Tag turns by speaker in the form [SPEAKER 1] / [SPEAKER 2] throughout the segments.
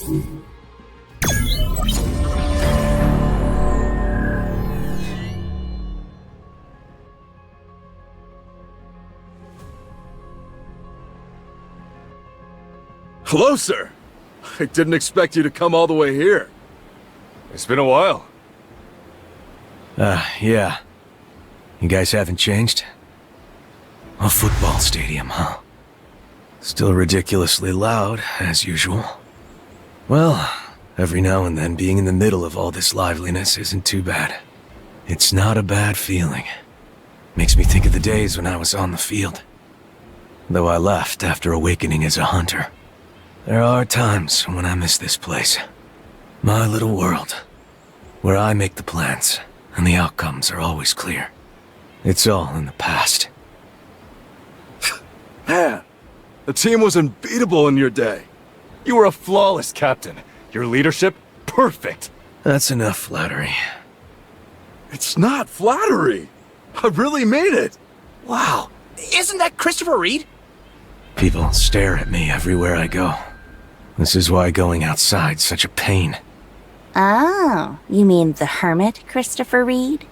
[SPEAKER 1] Hello, sir. I didn't expect you to come all the way here.
[SPEAKER 2] It's been a while.
[SPEAKER 3] Yeah. You guys haven't changed? A football stadium, huh? Still ridiculously loud, as usual. Well, every now and then being in the middle of all this liveliness isn't too bad. It's not a bad feeling. Makes me think of the days when I was on the field. Though I left after awakening as a hunter. There are times when I miss this place. My little world. Where I make the plans, and the outcomes are always clear. It's all in the past.
[SPEAKER 1] Man, the team was unbeatable in your day.
[SPEAKER 2] You were a flawless captain. Your leadership, perfect.
[SPEAKER 3] That's enough flattery.
[SPEAKER 1] It's not flattery. I really made it.
[SPEAKER 4] Wow, isn't that Christopher Reed?
[SPEAKER 3] People stare at me everywhere I go. This is why going outside's such a pain.
[SPEAKER 5] Oh, you mean the hermit, Christopher Reed?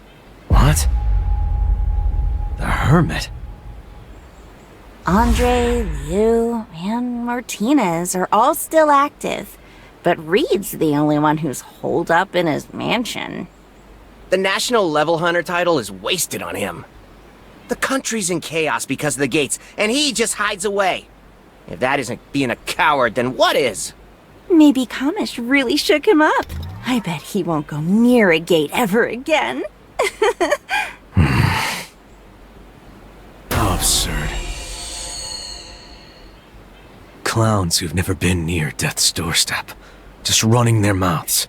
[SPEAKER 3] What? The hermit?
[SPEAKER 5] Andre, Liu, and Martinez are all still active, but Reed's the only one who's holed up in his mansion.
[SPEAKER 4] The National Level Hunter title is wasted on him. The country's in chaos because of the gates, and he just hides away. If that isn't being a coward, then what is?
[SPEAKER 5] Maybe Kamish really shook him up. I bet he won't go near a gate ever again.
[SPEAKER 3] How absurd. Clowns who've never been near death's doorstep, just running their mouths.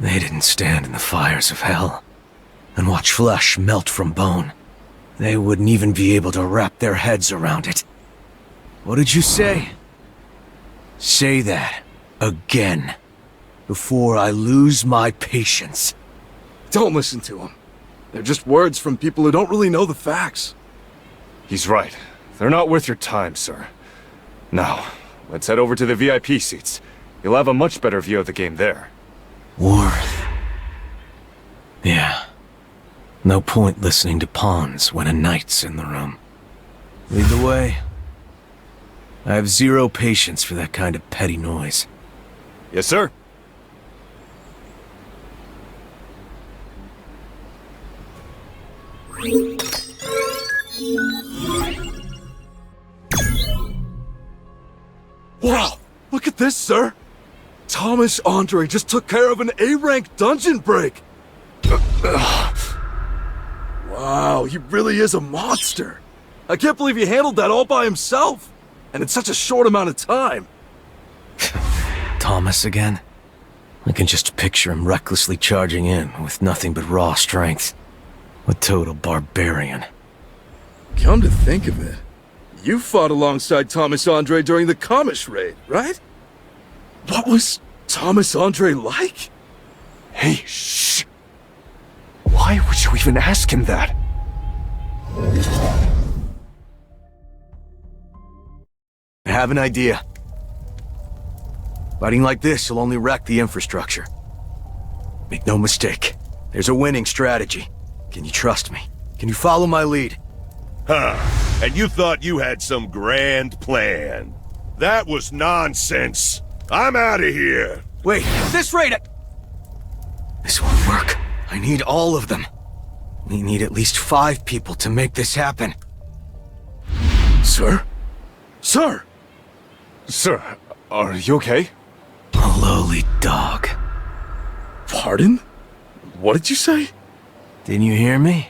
[SPEAKER 3] They didn't stand in the fires of hell and watch flesh melt from bone. They wouldn't even be able to wrap their heads around it. What did you say? Say that again, before I lose my patience.
[SPEAKER 1] Don't listen to them. They're just words from people who don't really know the facts.
[SPEAKER 2] He's right. They're not worth your time, sir. Now, let's head over to the VIP seats. You'll have a much better view of the game there.
[SPEAKER 3] Worth. Yeah. No point listening to pawns when a knight's in the room. Lead the way. I have zero patience for that kind of petty noise.
[SPEAKER 2] Yes, sir.
[SPEAKER 1] Wow, look at this, sir. Thomas Andre just took care of an A-rank dungeon break. Wow, he really is a monster. I can't believe he handled that all by himself. And in such a short amount of time.
[SPEAKER 3] Thomas again? I can just picture him recklessly charging in with nothing but raw strength. A total barbarian.
[SPEAKER 1] Come to think of it, you fought alongside Thomas Andre during the Kamish raid, right? What was Thomas Andre like?
[SPEAKER 2] Hey, shh! Why would you even ask him that?
[SPEAKER 3] I have an idea. Fighting like this will only wreck the infrastructure. Make no mistake, there's a winning strategy. Can you trust me? Can you follow my lead?
[SPEAKER 6] Huh. And you thought you had some grand plan. That was nonsense. I'm out of here.
[SPEAKER 3] Wait, at this rate, this won't work. I need all of them. We need at least 5 people to make this happen.
[SPEAKER 1] Sir? Sir!
[SPEAKER 2] Sir, are you okay?
[SPEAKER 3] A lowly dog.
[SPEAKER 1] Pardon? What did you say?
[SPEAKER 3] Didn't you hear me?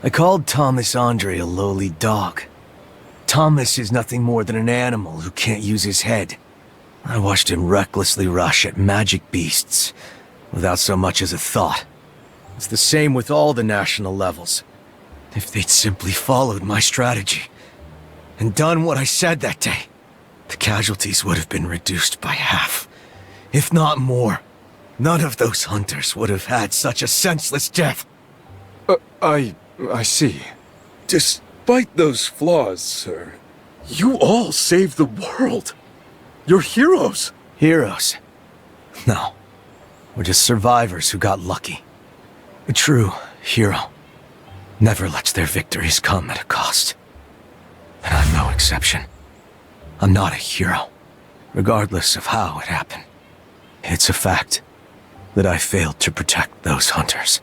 [SPEAKER 3] I called Thomas Andre a lowly dog. Thomas is nothing more than an animal who can't use his head. I watched him recklessly rush at magic beasts, without so much as a thought. It's the same with all the national levels. If they'd simply followed my strategy, and done what I said that day, the casualties would have been reduced by half, if not more. None of those hunters would have had such a senseless death.
[SPEAKER 2] I see.
[SPEAKER 1] Despite those flaws, sir, you all saved the world. You're heroes.
[SPEAKER 3] Heroes? No. We're just survivors who got lucky. A true hero never lets their victories come at a cost. And I'm no exception. I'm not a hero, regardless of how it happened. It's a fact that I failed to protect those hunters.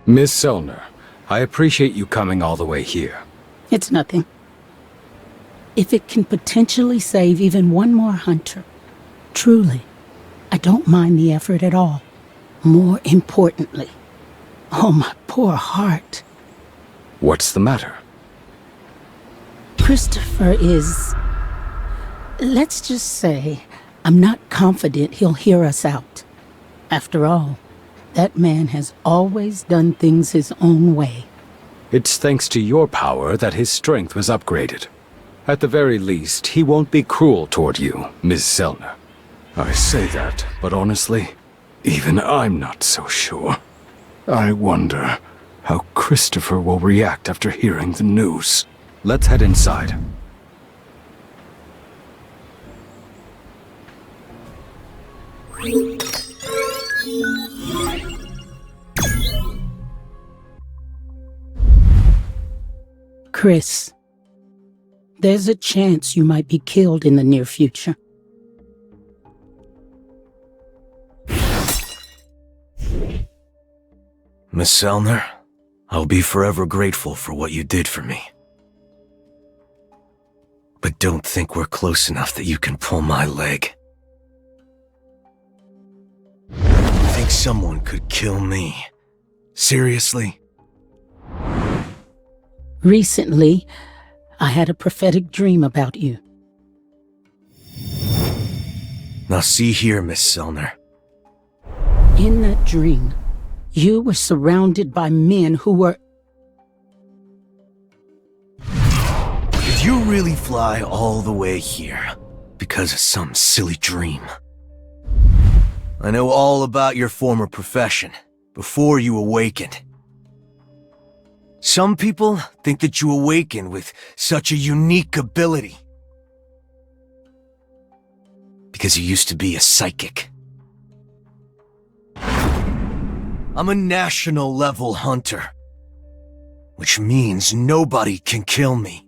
[SPEAKER 7] Miss Selner, I appreciate you coming all the way here.
[SPEAKER 8] It's nothing. If it can potentially save even one more hunter, truly, I don't mind the effort at all. More importantly, oh, my poor heart.
[SPEAKER 7] What's the matter?
[SPEAKER 8] Christopher is... Let's just say, I'm not confident he'll hear us out. After all, that man has always done things his own way.
[SPEAKER 7] It's thanks to your power that his strength was upgraded. At the very least, he won't be cruel toward you, Ms. Selner. I say that, but honestly, even I'm not so sure. I wonder how Christopher will react after hearing the news. Let's head inside.
[SPEAKER 8] Chris, there's a chance you might be killed in the near future.
[SPEAKER 3] Miss Selner, I'll be forever grateful for what you did for me. But don't think we're close enough that you can pull my leg. You think someone could kill me? Seriously?
[SPEAKER 8] Recently, I had a prophetic dream about you.
[SPEAKER 3] Now see here, Miss Selner.
[SPEAKER 8] In that dream, you were surrounded by men who were...
[SPEAKER 3] Did you really fly all the way here because of some silly dream? I know all about your former profession before you awakened. Some people think that you awaken with such a unique ability because you used to be a psychic. I'm a national level hunter, which means nobody can kill me.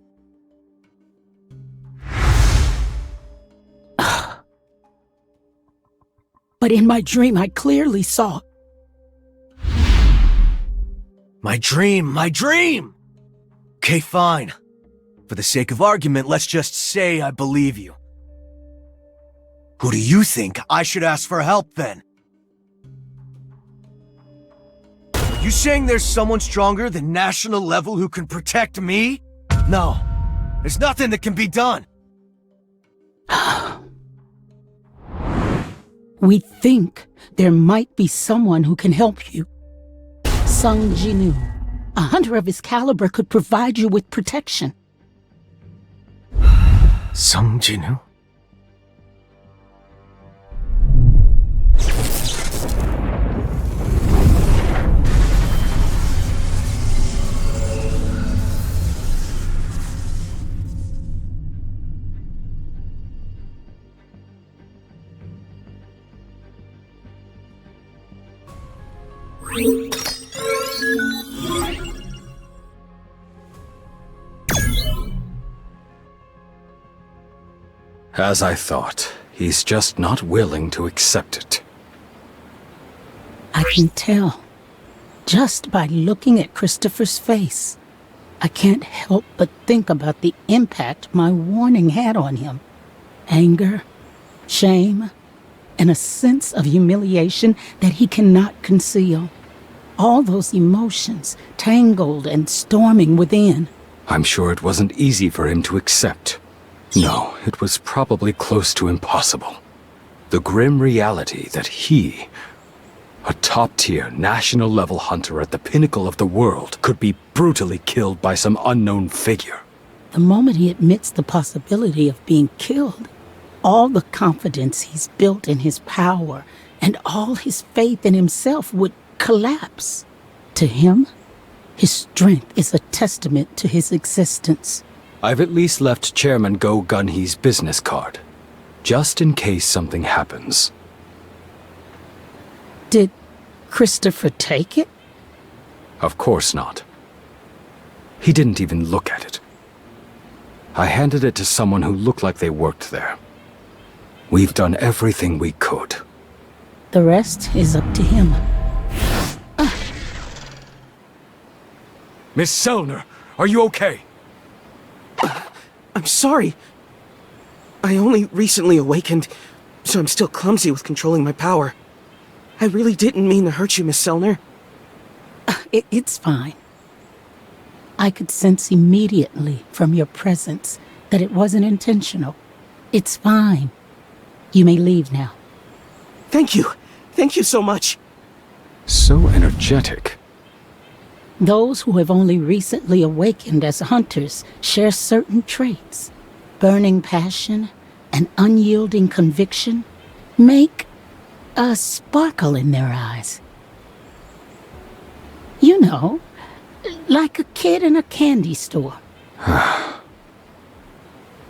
[SPEAKER 8] But in my dream, I clearly saw...
[SPEAKER 3] My dream! Okay, fine. For the sake of argument, let's just say I believe you. Who do you think I should ask for help, then? You saying there's someone stronger than national level who can protect me? No. There's nothing that can be done.
[SPEAKER 8] We think there might be someone who can help you. Sung Jinu, a hunter of his caliber, could provide you with protection.
[SPEAKER 3] Sung Jinu?
[SPEAKER 7] As I thought, he's just not willing to accept it.
[SPEAKER 8] I can tell, just by looking at Christopher's face. I can't help but think about the impact my warning had on him. Anger, shame, and a sense of humiliation that he cannot conceal. All those emotions tangled and storming within.
[SPEAKER 7] I'm sure it wasn't easy for him to accept. No, it was probably close to impossible. The grim reality that he, a top-tier, national-level hunter at the pinnacle of the world, could be brutally killed by some unknown figure.
[SPEAKER 8] The moment he admits the possibility of being killed, all the confidence he's built in his power and all his faith in himself would collapse. To him, his strength is a testament to his existence.
[SPEAKER 7] I've at least left Chairman Go Gunhee's business card, just in case something happens.
[SPEAKER 8] Did Christopher take it?
[SPEAKER 7] Of course not. He didn't even look at it. I handed it to someone who looked like they worked there. We've done everything we could.
[SPEAKER 8] The rest is up to him.
[SPEAKER 7] Miss Selner, are you okay?
[SPEAKER 9] I'm sorry. I only recently awakened, so I'm still clumsy with controlling my power. I really didn't mean to hurt you, Miss Selner.
[SPEAKER 8] It's fine. I could sense immediately from your presence that it wasn't intentional. It's fine. You may leave now.
[SPEAKER 9] Thank you. Thank you so much.
[SPEAKER 7] So energetic.
[SPEAKER 8] Those who have only recently awakened as hunters share certain traits. Burning passion and unyielding conviction make a sparkle in their eyes. You know, like a kid in a candy store.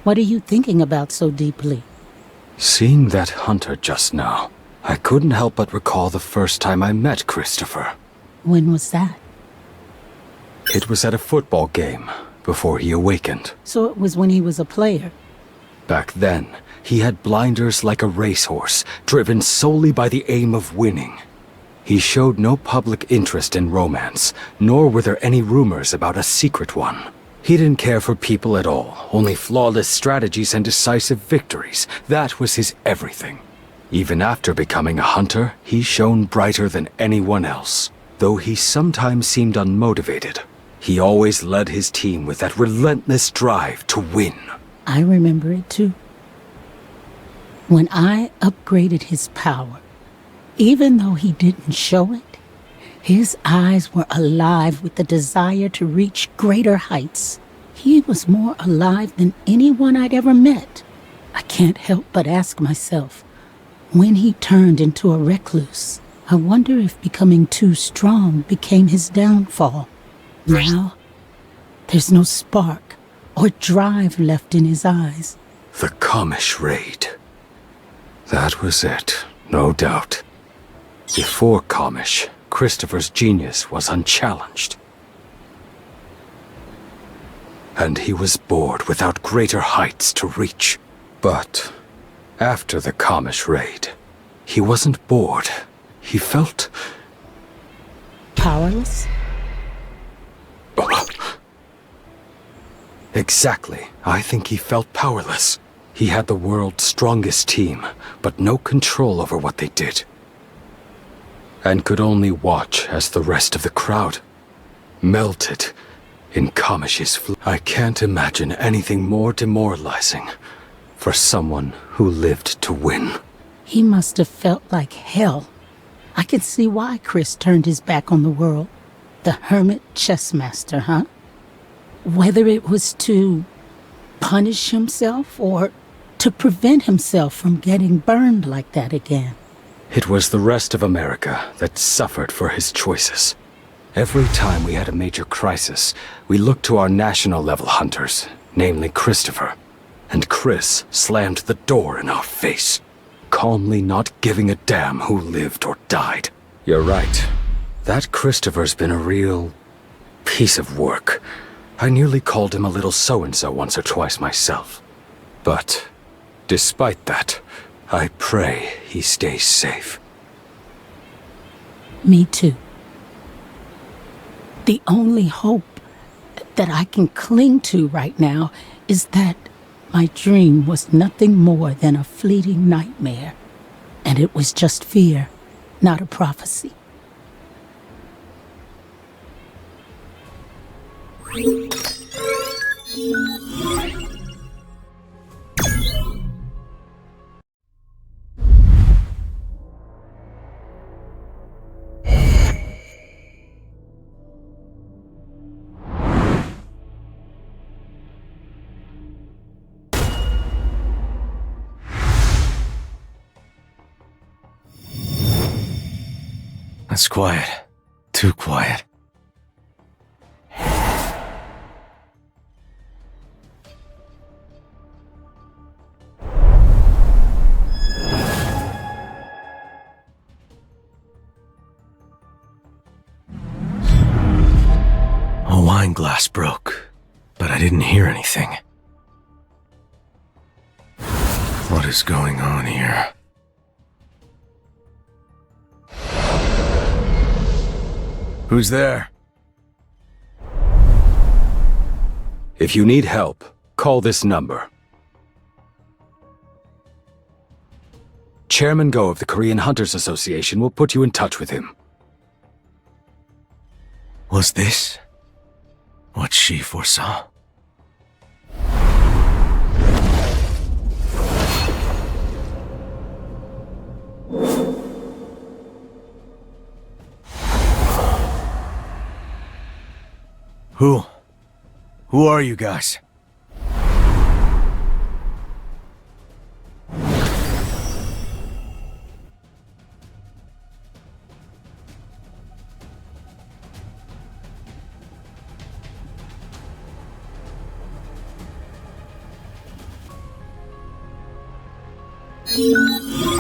[SPEAKER 8] What are you thinking about so deeply?
[SPEAKER 7] Seeing that hunter just now, I couldn't help but recall the first time I met Christopher.
[SPEAKER 8] When was that?
[SPEAKER 7] It was at a football game, before he awakened.
[SPEAKER 8] So it was when he was a player.
[SPEAKER 7] Back then, he had blinders like a racehorse, driven solely by the aim of winning. He showed no public interest in romance, nor were there any rumors about a secret one. He didn't care for people at all, only flawless strategies and decisive victories. That was his everything. Even after becoming a hunter, he shone brighter than anyone else. Though he sometimes seemed unmotivated, he always led his team with that relentless drive to win.
[SPEAKER 8] I remember it too. When I upgraded his power, even though he didn't show it, his eyes were alive with the desire to reach greater heights. He was more alive than anyone I'd ever met. I can't help but ask myself, when he turned into a recluse, I wonder if becoming too strong became his downfall. Now, there's no spark or drive left in his eyes.
[SPEAKER 7] The Kamish raid. That was it, no doubt. Before Kamish, Christopher's genius was unchallenged. And he was bored without greater heights to reach. But after the Kamish raid, he wasn't bored. He felt...
[SPEAKER 8] Powerless?
[SPEAKER 7] Exactly. I think he felt powerless. He had the world's strongest team, but no control over what they did. And could only watch as the rest of the crowd melted in Kamish's I can't imagine anything more demoralizing for someone who lived to win.
[SPEAKER 8] He must have felt like hell. I could see why Chris turned his back on the world. The hermit chess master, huh? Whether it was to punish himself or to prevent himself from getting burned like that again.
[SPEAKER 7] It was the rest of America that suffered for his choices. Every time we had a major crisis, we looked to our national-level hunters, namely Christopher. And Chris slammed the door in our face, calmly not giving a damn who lived or died. You're right. That Christopher's been a real piece of work. I nearly called him a little so-and-so once or twice myself. But despite that, I pray he stays safe.
[SPEAKER 8] Me too. The only hope that I can cling to right now is that my dream was nothing more than a fleeting nightmare, and it was just fear, not a prophecy.
[SPEAKER 3] That's quiet. Too quiet. A wine glass broke, but I didn't hear anything. What is going on here? Who's there?
[SPEAKER 7] If you need help, call this number. Chairman Go of the Korean Hunters Association will put you in touch with him.
[SPEAKER 3] Was this what she foresaw? Who are you guys?
[SPEAKER 10] You